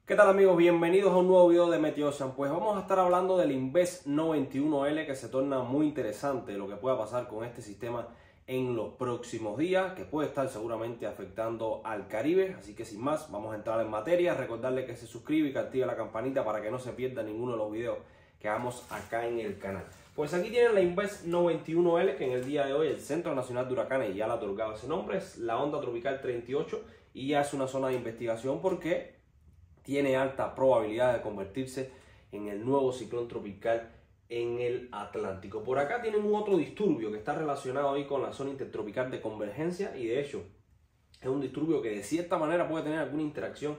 ¿Qué tal amigos? Bienvenidos a un nuevo video de Meteocean. Pues vamos a estar hablando del Invest 91L, que se torna muy interesante lo que pueda pasar con este sistema en los próximos días, que puede estar seguramente afectando al Caribe. Así que sin más, vamos a entrar en materia. Recordarle que se suscriba y que active la campanita para que no se pierda ninguno de los videos que hagamos acá en el canal. Pues aquí tienen la Invest 91L, que en el día de hoy el Centro Nacional de Huracanes ya le ha otorgado ese nombre, es la onda tropical 38 y ya es una zona de investigación porque tiene alta probabilidad de convertirse en el nuevo ciclón tropical en el Atlántico. Por acá tienen un otro disturbio que está relacionado ahí con la zona intertropical de convergencia y de hecho es un disturbio que de cierta manera puede tener alguna interacción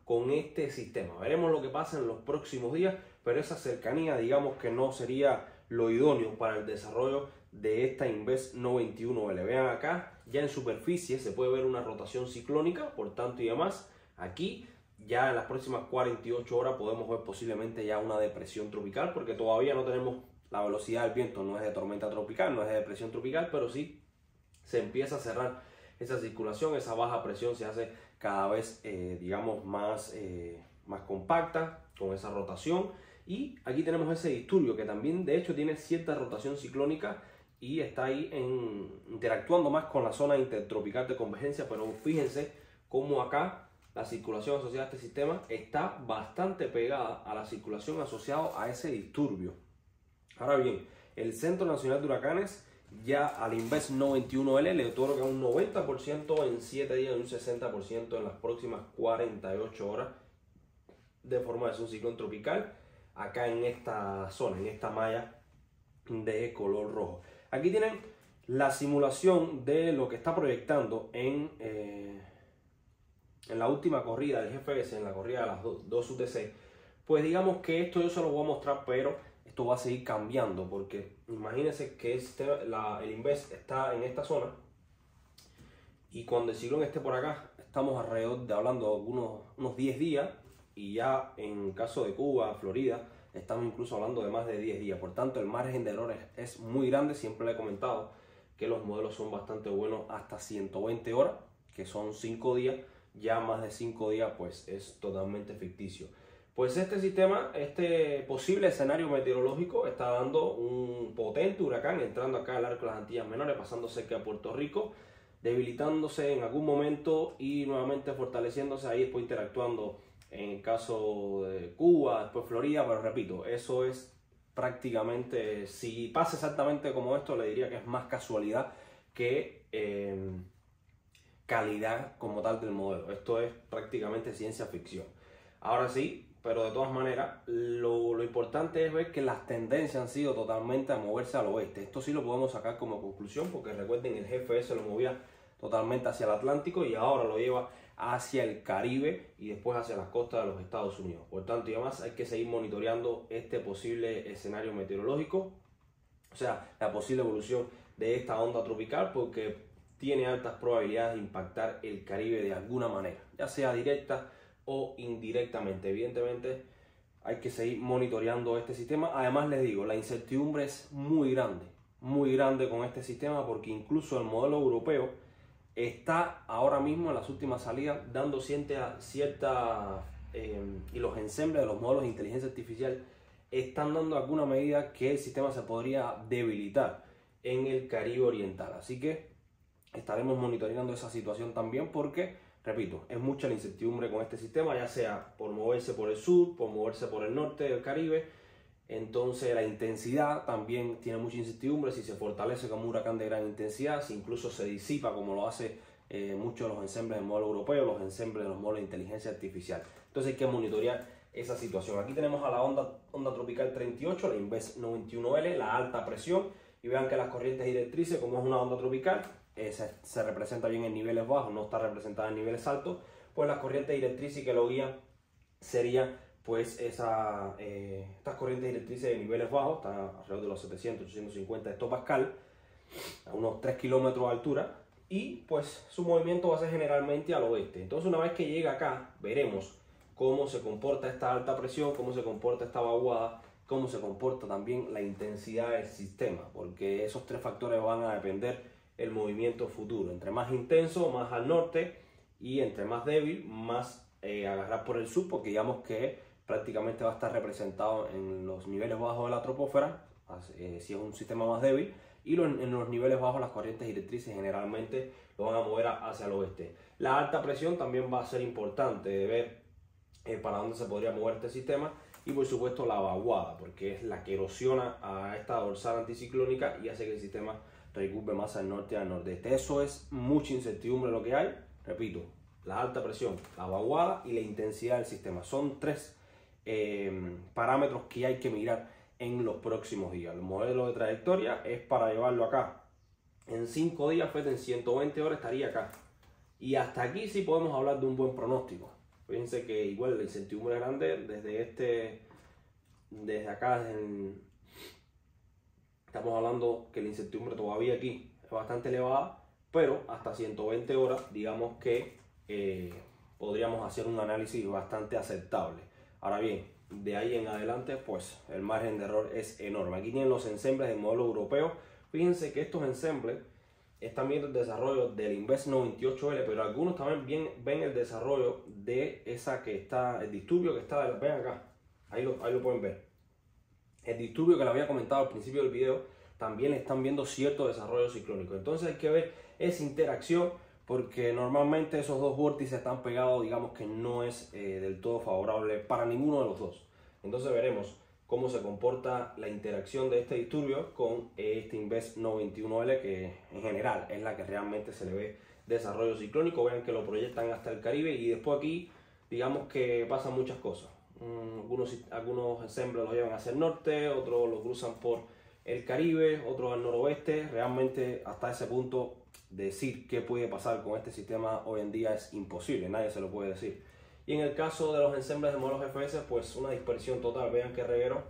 con este sistema. Veremos lo que pasa en los próximos días, pero esa cercanía digamos que no sería lo idóneo para el desarrollo de esta Invest 91L. Vean acá, ya en superficie se puede ver una rotación ciclónica, por tanto y demás, aquí ya en las próximas 48 horas podemos ver posiblemente ya una depresión tropical, porque todavía no tenemos la velocidad del viento, no es de tormenta tropical, no es de depresión tropical, pero sí se empieza a cerrar esa circulación, esa baja presión se hace cada vez, digamos, más compacta con esa rotación. Y aquí tenemos ese disturbio que también de hecho tiene cierta rotación ciclónica y está ahí interactuando más con la zona intertropical de convergencia, pero fíjense cómo acá la circulación asociada a este sistema está bastante pegada a la circulación asociada a ese disturbio. Ahora bien, el Centro Nacional de Huracanes ya al Invest 91L le otorga un 90% en 7 días y un 60% en las próximas 48 horas de forma de ser un ciclón tropical acá en esta zona, en esta malla de color rojo. Aquí tienen la simulación de lo que está proyectando en la última corrida del GPS, en la corrida de las 2 UTC. Pues digamos que esto yo se lo voy a mostrar, pero esto va a seguir cambiando porque imagínense que el Invest está en esta zona y cuando el ciclón esté por acá estamos alrededor de hablando unos 10 días y ya en caso de Cuba, Florida, estamos incluso hablando de más de 10 días. Por tanto el margen de error es muy grande. Siempre le he comentado que los modelos son bastante buenos hasta 120 horas, que son 5 días. Ya más de 5 días pues es totalmente ficticio. Pues este sistema, este posible escenario meteorológico está dando un potente huracán entrando acá al arco de las Antillas Menores, pasando cerca de Puerto Rico, debilitándose en algún momento y nuevamente fortaleciéndose ahí, después interactuando en el caso de Cuba, después Florida, pero repito, eso es prácticamente, si pasa exactamente como esto, le diría que es más casualidad que calidad como tal del modelo. Esto es prácticamente ciencia ficción. Ahora sí, pero de todas maneras, lo importante es ver que las tendencias han sido totalmente a moverse al oeste. Esto sí lo podemos sacar como conclusión, porque recuerden, el GPS lo movía totalmente hacia el Atlántico y ahora lo lleva hacia el Caribe y después hacia las costas de los Estados Unidos. Por tanto y además hay que seguir monitoreando este posible escenario meteorológico, o sea, la posible evolución de esta onda tropical, porque tiene altas probabilidades de impactar el Caribe de alguna manera, ya sea directa o indirectamente. Evidentemente hay que seguir monitoreando este sistema. Además les digo, la incertidumbre es muy grande con este sistema, porque incluso el modelo europeo está ahora mismo en las últimas salidas dando cierta y los ensembles de los modelos de inteligencia artificial están dando alguna medida que el sistema se podría debilitar en el Caribe oriental. Así que estaremos monitoreando esa situación también porque, repito, es mucha la incertidumbre con este sistema, ya sea por moverse por el sur, por moverse por el norte del Caribe. Entonces la intensidad también tiene mucha incertidumbre, si se fortalece como un huracán de gran intensidad, si incluso se disipa como lo hace muchos de los ensembles del modelo europeo, los ensembles de los modelos de inteligencia artificial. Entonces hay que monitorear esa situación. Aquí tenemos a la onda tropical 38, la Invest 91L, la alta presión, y vean que las corrientes directrices, como es una onda tropical, se representa bien en niveles bajos, no está representada en niveles altos, pues las corrientes directrices que lo guían serían pues estas corrientes directrices de niveles bajos, están alrededor de los 700, 850 hectopascal, a unos 3 kilómetros de altura, y pues su movimiento va a ser generalmente al oeste. Entonces una vez que llega acá, veremos cómo se comporta esta alta presión, cómo se comporta esta vaguada, cómo se comporta también la intensidad del sistema, porque esos tres factores van a depender el movimiento futuro. Entre más intenso, más al norte, y entre más débil, más agarrar por el sur, porque digamos que prácticamente va a estar representado en los niveles bajos de la troposfera, si es un sistema más débil, y en los niveles bajos las corrientes directrices generalmente lo van a mover hacia el oeste. La alta presión también va a ser importante de ver para dónde se podría mover este sistema, y por supuesto la vaguada, porque es la que erosiona a esta dorsal anticiclónica y hace que el sistema recurve más al norte y al nordeste. Eso es mucha incertidumbre lo que hay. Repito, la alta presión, la vaguada y la intensidad del sistema son tres parámetros que hay que mirar en los próximos días. El modelo de trayectoria es para llevarlo acá en 5 días, en 120 horas estaría acá, y hasta aquí sí podemos hablar de un buen pronóstico. Fíjense que igual la incertidumbre es grande desde acá, estamos hablando que la incertidumbre todavía aquí es bastante elevada, pero hasta 120 horas digamos que podríamos hacer un análisis bastante aceptable. Ahora bien, de ahí en adelante pues el margen de error es enorme. Aquí tienen los ensembles del modelo europeo. Fíjense que estos ensembles están viendo el desarrollo del Inves 98L, pero algunos también ven el desarrollo de esa que está, el disturbio que está, ven acá, ahí lo pueden ver. El disturbio que les había comentado al principio del video, también están viendo cierto desarrollo ciclónico. Entonces hay que ver esa interacción, porque normalmente esos dos vórtices están pegados, digamos que no es del todo favorable para ninguno de los dos. Entonces veremos cómo se comporta la interacción de este disturbio con este Inves 91L, que en general es la que realmente se le ve desarrollo ciclónico. Vean que lo proyectan hasta el Caribe, y después aquí digamos que pasan muchas cosas. Algunos ensembles los llevan hacia el norte, otros lo cruzan por el Caribe, otros al noroeste. Realmente hasta ese punto decir qué puede pasar con este sistema hoy en día es imposible, nadie se lo puede decir. Y en el caso de los ensembles de modelos GFS, pues una dispersión total. Vean que reguero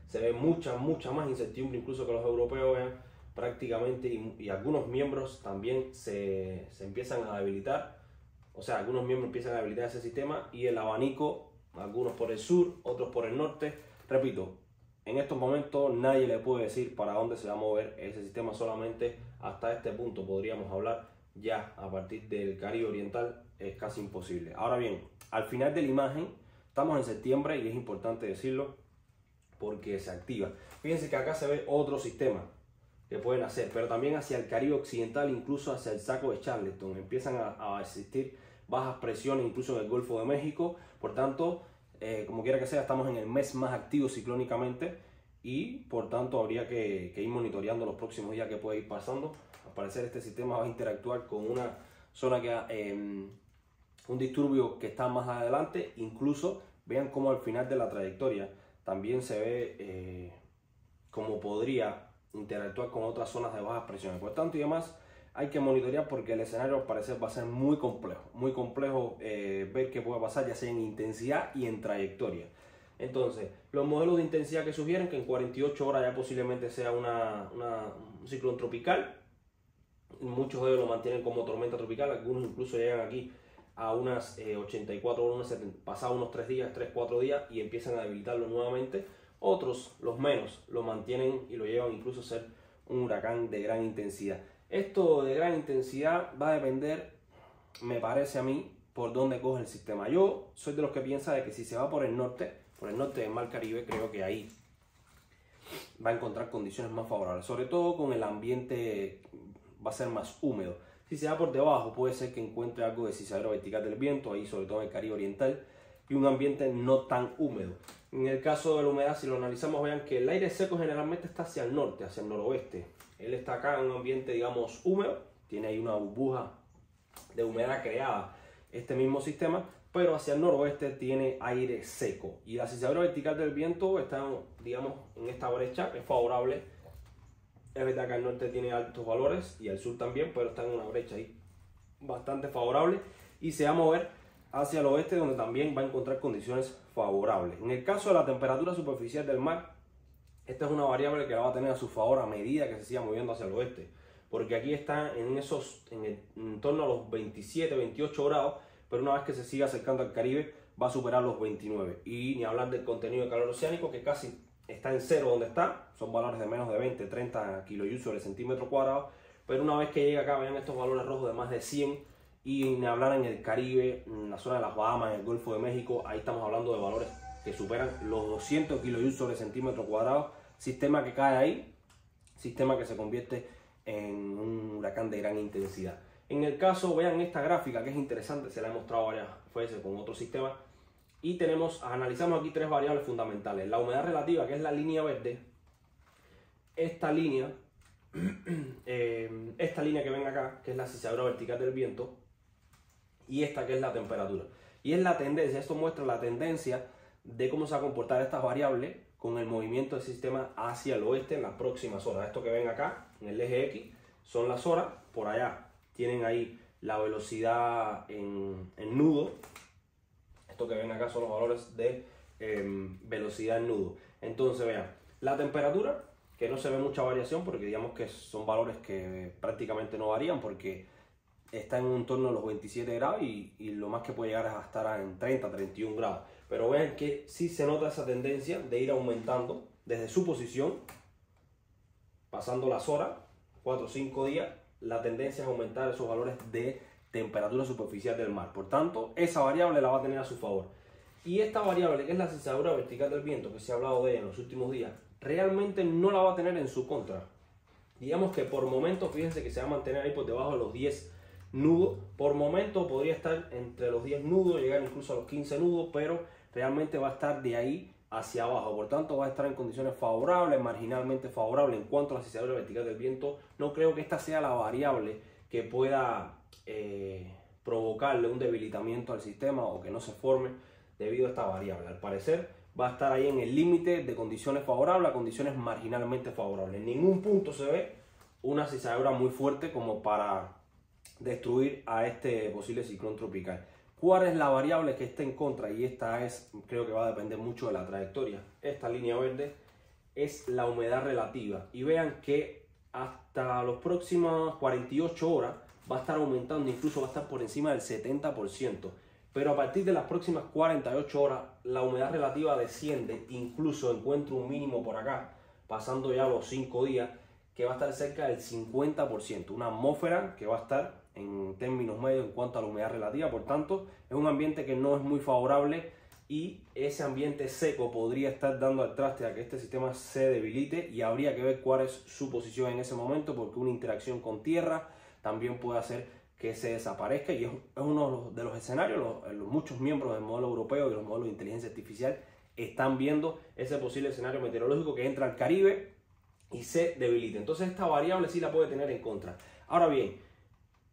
se ve mucha más incertidumbre incluso que los europeos. Vean prácticamente, y algunos miembros también se empiezan a debilitar. O sea, algunos miembros empiezan a debilitar ese sistema, y el abanico, algunos por el sur, otros por el norte. Repito, en estos momentos nadie le puede decir para dónde se va a mover ese sistema, solamente hasta este punto podríamos hablar. Ya a partir del Caribe Oriental es casi imposible. Ahora bien, al final de la imagen estamos en septiembre, y es importante decirlo porque se activa. Fíjense que acá se ve otro sistema que pueden hacer, pero también hacia el Caribe Occidental, incluso hacia el Saco de Charleston empiezan a existir bajas presiones, incluso en el Golfo de México. Por tanto, como quiera que sea, estamos en el mes más activo ciclónicamente, y por tanto habría que ir monitoreando los próximos días que puede ir pasando. Al parecer este sistema va a interactuar con una zona que un disturbio que está más adelante. Incluso vean cómo al final de la trayectoria también se ve cómo podría interactuar con otras zonas de bajas presiones. Por tanto, y demás, hay que monitorear, porque el escenario al parecer va a ser muy complejo ver qué puede pasar, ya sea en intensidad y en trayectoria. Entonces, los modelos de intensidad que sugieren que en 48 horas ya posiblemente sea un ciclón tropical. Muchos de ellos lo mantienen como tormenta tropical, algunos incluso llegan aquí a unas 84 horas, pasados unos 3-4 días, y empiezan a debilitarlo nuevamente. Otros, los menos, lo mantienen y lo llevan incluso a ser un huracán de gran intensidad. Esto de gran intensidad va a depender, me parece a mí, por dónde coge el sistema. Yo soy de los que piensa de que si se va por el norte del Mar Caribe, creo que ahí va a encontrar condiciones más favorables, sobre todo con el ambiente, va a ser más húmedo. Si se va por debajo, puede ser que encuentre algo de sisadero vertical del viento, ahí sobre todo en el Caribe Oriental, y un ambiente no tan húmedo. En el caso de la humedad, si lo analizamos, vean que el aire seco generalmente está hacia el norte, hacia el noroeste. Él está acá en un ambiente, digamos, húmedo, tiene ahí una burbuja de humedad creada este mismo sistema, pero hacia el noroeste tiene aire seco. Y la sisadera vertical del viento está, digamos, en esta brecha, es favorable. Es verdad que al norte tiene altos valores y al sur también, pero está en una brecha ahí bastante favorable, y se va a mover hacia el oeste, donde también va a encontrar condiciones favorables. En el caso de la temperatura superficial del mar, esta es una variable que la va a tener a su favor a medida que se siga moviendo hacia el oeste, porque aquí está en torno a los 27-28 grados, pero una vez que se siga acercando al Caribe va a superar los 29, y ni hablar del contenido de calor oceánico, que casi está en cero donde está, son valores de menos de 20-30 kJ sobre centímetro cuadrado, pero una vez que llega acá, vean estos valores rojos de más de 100, Y ni hablar en el Caribe, en la zona de las Bahamas, en el Golfo de México, ahí estamos hablando de valores que superan los 200 kilojoules sobre centímetro cuadrado. Sistema que cae ahí, sistema que se convierte en un huracán de gran intensidad. En el caso, vean esta gráfica que es interesante, se la he mostrado varias veces con otro sistema. Y analizamos aquí tres variables fundamentales. La humedad relativa, que es la línea verde. Esta línea que ven acá, que es la cizalladura vertical del viento. Y esta que es la temperatura. Y es la tendencia, esto muestra la tendencia de cómo se va a comportar estas variables con el movimiento del sistema hacia el oeste en las próximas horas. Esto que ven acá, en el eje X, son las horas. Por allá tienen ahí la velocidad en nudo. Esto que ven acá son los valores de velocidad en nudo. Entonces vean, la temperatura, que no se ve mucha variación porque digamos que son valores que prácticamente no varían porque está en un torno de los 27 grados y lo más que puede llegar es a estar en 30, 31 grados. Pero vean que sí se nota esa tendencia de ir aumentando desde su posición, pasando las horas, 4 o 5 días, la tendencia es aumentar esos valores de temperatura superficial del mar. Por tanto, esa variable la va a tener a su favor. Y esta variable, que es la cizalladura vertical del viento, que se ha hablado de ella en los últimos días, realmente no la va a tener en su contra. Digamos que por momentos, fíjense que se va a mantener ahí por debajo de los 10 nudos. Por momento podría estar entre los 10 nudos, llegar incluso a los 15 nudos, pero realmente va a estar de ahí hacia abajo. Por tanto, va a estar en condiciones favorables, marginalmente favorables en cuanto a la cizalladura vertical del viento. No creo que esta sea la variable que pueda provocarle un debilitamiento al sistema o que no se forme debido a esta variable. Al parecer va a estar ahí en el límite de condiciones favorables a condiciones marginalmente favorables. En ningún punto se ve una cizalladura muy fuerte como para destruir a este posible ciclón tropical. ¿Cuál es la variable que está en contra? Y esta creo que va a depender mucho de la trayectoria. Esta línea verde es la humedad relativa. Y vean que hasta las próximas 48 horas va a estar aumentando, incluso va a estar por encima del 70%. Pero a partir de las próximas 48 horas, la humedad relativa desciende, incluso encuentra un mínimo por acá, pasando ya los 5 días, que va a estar cerca del 50%. Una atmósfera que va a estar en términos medios en cuanto a la humedad relativa. Por tanto, es un ambiente que no es muy favorable y ese ambiente seco podría estar dando al traste a que este sistema se debilite y habría que ver cuál es su posición en ese momento, porque una interacción con tierra también puede hacer que se desaparezca y es uno de los escenarios. Los muchos miembros del modelo europeo y los modelos de inteligencia artificial están viendo ese posible escenario meteorológico que entra al Caribe y se debilita. Entonces esta variable sí la puede tener en contra. Ahora bien,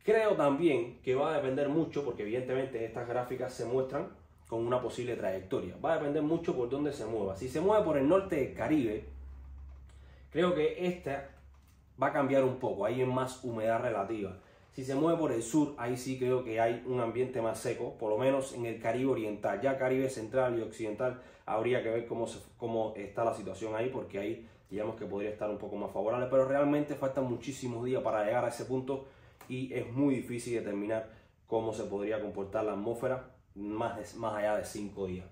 creo también que va a depender mucho, porque evidentemente estas gráficas se muestran con una posible trayectoria. Va a depender mucho por dónde se mueva. Si se mueve por el norte del Caribe, creo que esta va a cambiar un poco. Ahí hay más humedad relativa. Si se mueve por el sur, ahí sí creo que hay un ambiente más seco, por lo menos en el Caribe oriental. Ya Caribe central y occidental habría que ver cómo está la situación ahí, porque ahí digamos que podría estar un poco más favorable, pero realmente faltan muchísimos días para llegar a ese punto y es muy difícil determinar cómo se podría comportar la atmósfera más allá de 5 días.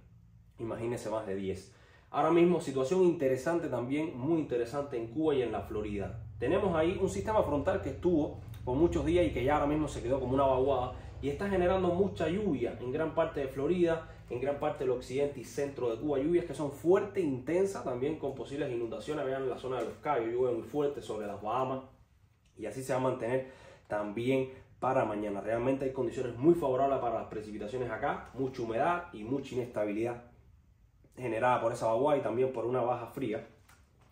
Imagínense más de 10. Ahora mismo situación interesante también, muy interesante en Cuba y en la Florida. Tenemos ahí un sistema frontal que estuvo por muchos días y que ya ahora mismo se quedó como una vaguada y está generando mucha lluvia en gran parte de Florida, en gran parte del occidente y centro de Cuba. Lluvias que son fuertes, intensas, también con posibles inundaciones. Vean en la zona de Los Cayos, lluvia muy fuerte sobre las Bahamas y así se va a mantener también para mañana. Realmente hay condiciones muy favorables para las precipitaciones acá, mucha humedad y mucha inestabilidad generada por esa vaguada y también por una baja fría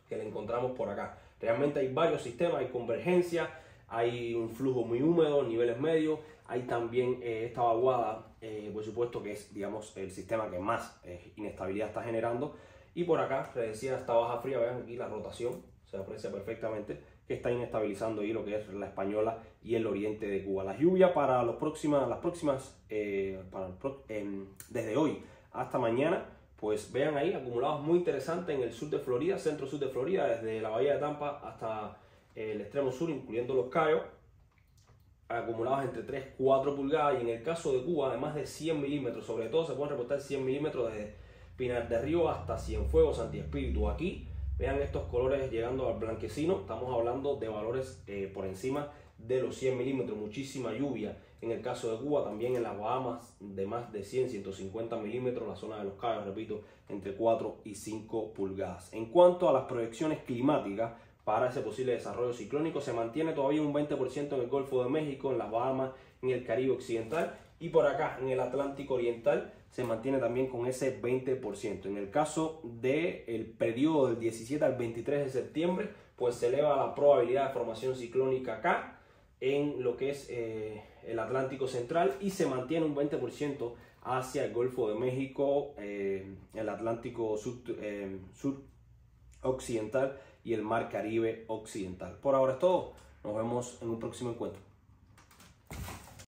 que le encontramos por acá. Realmente hay varios sistemas, hay convergencia, hay un flujo muy húmedo, niveles medios, hay también esta vaguada, por supuesto que es, digamos, el sistema que más inestabilidad está generando. Y por acá, les decía, esta baja fría, vean aquí la rotación, se aprecia perfectamente, que está inestabilizando ahí lo que es la Española y el oriente de Cuba. Las lluvias para desde hoy hasta mañana, pues vean ahí acumulados muy interesantes en el sur de Florida, centro-sur de Florida, desde la bahía de Tampa hasta el extremo sur, incluyendo Los Cayos, acumulados entre 3-4 pulgadas, y en el caso de Cuba, además de 100 milímetros, sobre todo se pueden reportar 100 milímetros desde Pinar del Río hasta Cienfuegos, Santi Espíritu. Aquí, vean estos colores llegando al blanquecino, estamos hablando de valores por encima de los 100 milímetros, muchísima lluvia En el caso de Cuba, también en las Bahamas de más de 100-150 milímetros, la zona de los Cayos, repito, entre 4 y 5 pulgadas. En cuanto a las proyecciones climáticas para ese posible desarrollo ciclónico, se mantiene todavía un 20% en el Golfo de México, en las Bahamas, en el Caribe Occidental, y por acá en el Atlántico Oriental se mantiene también con ese 20%. En el caso del periodo del 17 al 23 de septiembre, pues se eleva la probabilidad de formación ciclónica acá en lo que es el Atlántico Central, y se mantiene un 20% hacia el Golfo de México, el Atlántico Sur Occidental y el Mar Caribe Occidental. Por ahora es todo. Nos vemos en un próximo encuentro.